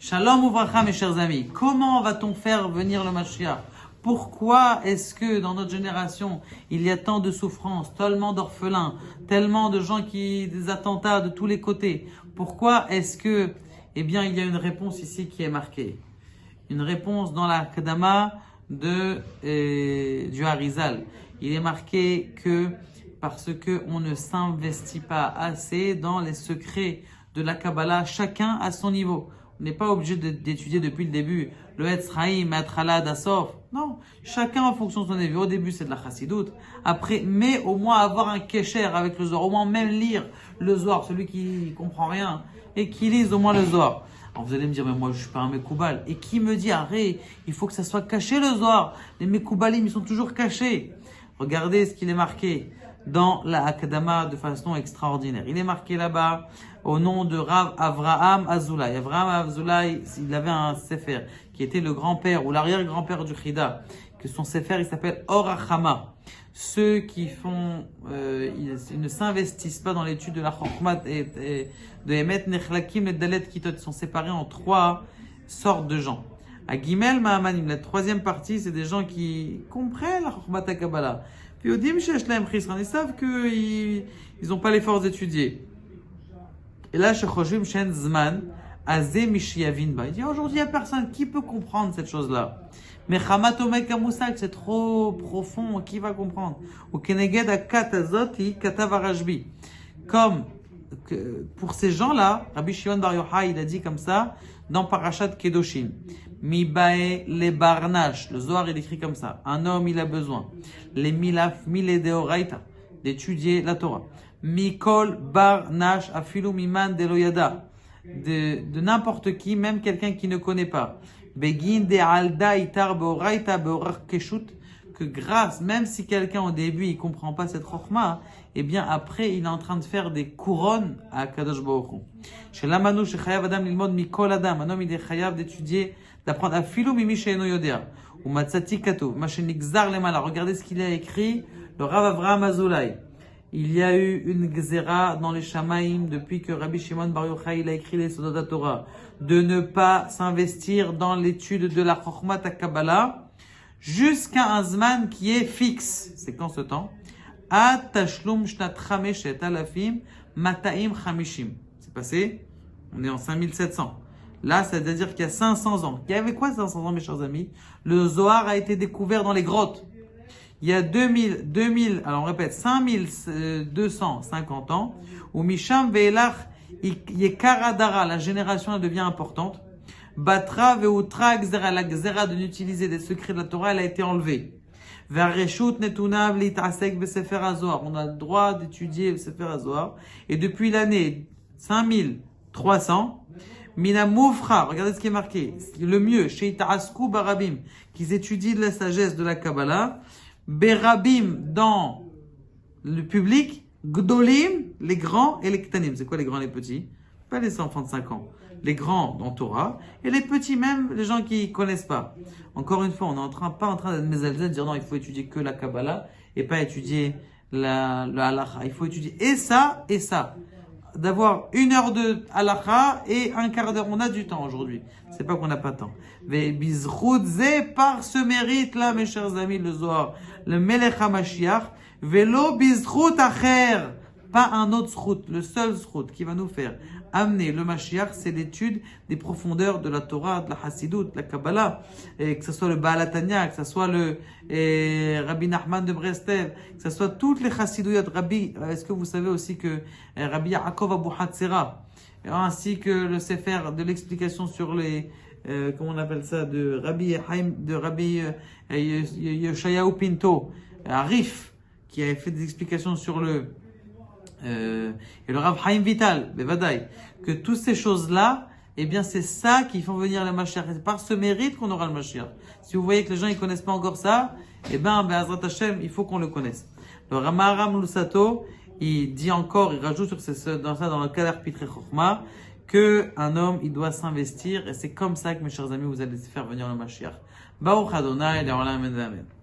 Shalom Ouvracha, mes chers amis. Comment va-t-on faire venir le Mashiach? Pourquoi est-ce que dans notre génération, il y a tant de souffrances, tellement d'orphelins, tellement de gens des attentats de tous les côtés? Pourquoi est-ce que, il y a une réponse ici qui est marquée. Une réponse dans la Kadama du Harizal. Il est marqué que parce que on ne s'investit pas assez dans les secrets de la Kabbalah, chacun à son niveau. On n'est pas obligé d'étudier depuis le début le Etz Chaim, Matrala, Dassof. Non, chacun en fonction de son niveau. Au début, c'est de la Chassidoute. Après, mais au moins avoir un Kesher avec le Zohar. Au moins même lire le Zohar, celui qui comprend rien, et qui lise au moins le Zohar. Alors vous allez me dire, mais moi je suis pas un Mekoubal. Et qui me dit, arrête, il faut que ça soit caché le Zohar. Les Mekoubalim, ils sont toujours cachés. Regardez ce qu'il est marqué dans la Akadama de façon extraordinaire. Il est marqué là-bas au nom de Rav Avraham Azoulay. Avraham Azoulay, il avait un sefer qui était le grand-père ou l'arrière-grand-père du Chida, que son sefer il s'appelle Or HaChama. Ceux qui ils ne s'investissent pas dans l'étude de la Chokhmat et de Emet Nechlakim et Dalet Kitot, sont séparés en trois sortes de gens. À Gimel Ma'amanim, la troisième partie, c'est des gens qui comprennent la Chokhmat à Kabbalah. Puis au Dim Sheshlaim Chisran, ils savent qu'ils n'ont pas les forces d'étudier. Et là, Shechoshim Shen Zman, Azé Mishiavin Ba. Il dit aujourd'hui, il n'y a personne qui peut comprendre cette chose-là. Mais Chamatomek Amoussak, c'est trop profond, qui va comprendre? Ou Keneged Akatazoti Katavarajbi. Comme pour ces gens-là, Rabbi Shimon Bar Yochai, il a dit comme ça dans Parashat Kedoshim. Mibae le barnash, le Zohar il écrit comme ça. Un homme il a besoin. Les milaf mile deoraita, d'étudier la Torah. Mikol barnash afilu miman deloyada, de n'importe qui, même quelqu'un qui ne connaît pas. Begin de alda itar beoraita beorar keshut, que grâce, même si quelqu'un au début il comprend pas cette chokhma, après il est en train de faire des couronnes à Kadosh Baruch Hu. Chez l'amanu shechayav adam lilmod mikol adam, un homme il est chayav d'étudier, d'apprendre à filou mimi she'eno yodea ou matzati kato machenigzar lemala. Regardez ce qu'il a écrit le Rav Avraham Azoulay. Il y a eu une gzera dans les Shamaïm depuis que Rabbi Shimon Bar Yochai il a écrit les Sodot Torah de ne pas s'investir dans l'étude de la Chokhmat Kabbalah jusqu'à un zman qui est fixe. C'est quand ce temps? At tashlum shnat chameshet alafim mataim chamishim. C'est passé? On est en 5700. Là, c'est-à-dire qu'il y a 500 ans. Il y avait quoi 500 ans, mes chers amis? Le Zohar a été découvert dans les grottes. Il y a 2000, alors on répète, 5250 ans, où Misham Ve'elach Yekaradara, la génération elle devient importante. Batra Ve'utra Gzera, la Gzera de n'utiliser des secrets de la Torah, elle a été enlevée. Ve'areshut Netunav Li'tasek Be'sefer HaZohar, on a le droit d'étudier le Sefer HaZohar. Et depuis l'année 5300, Mina Moufra, regardez ce qui est marqué, le mieux, chez Ta'asku Barabim, qu'ils étudient la sagesse de la Kabbalah, Berabim dans le public, Gdolim, les grands, et les Ktanim. C'est quoi les grands et les petits? Pas les enfants de 5 ans. Les grands dans Torah, et les petits même, les gens qui connaissent pas. Encore une fois, on n'est pas en train d'être mésalzé, de dire non, il faut étudier que la Kabbalah, et pas étudier le halacha. Il faut étudier et ça, d'avoir 1 heure de halakha et un quart d'heure. On a du temps aujourd'hui. C'est pas qu'on n'a pas de temps. Mais bizroudze par ce mérite là, mes chers amis, le Zohar, le Melech HaMashiach, velo bizrout acher, pas un autre zrout, le seul zrout qui va nous faire amener le Mashiach, c'est l'étude des profondeurs de la Torah, de la Hasidut, de la Kabbalah, et que ce soit le Baal HaTanya, que ce soit le Rabbi Nachman de Breslev, que ce soit toutes les Hasiduyot. Rabbi, est-ce que vous savez aussi que Rabbi Yaakov Abu Hatzera, ainsi que le Sefer de l'explication sur les comment on appelle ça, de Rabbi Yeshayahu Pinto, Arif, qui avait fait des explications sur et le Rav Chaim Vital, Bevadaï, que toutes ces choses-là, c'est ça qui font venir le Mashiach. C'est par ce mérite qu'on aura le Mashiach. Si vous voyez que les gens ils connaissent pas encore ça, Be'ezrat Hashem, il faut qu'on le connaisse. Le Ramaram Lusato, il dit encore, il rajoute dans le Kader Pitre Chokhma, que un homme, il doit s'investir, et c'est comme ça que, mes chers amis, vous allez faire venir le Mashiach. Baruch Adonai, Le'olam Amen.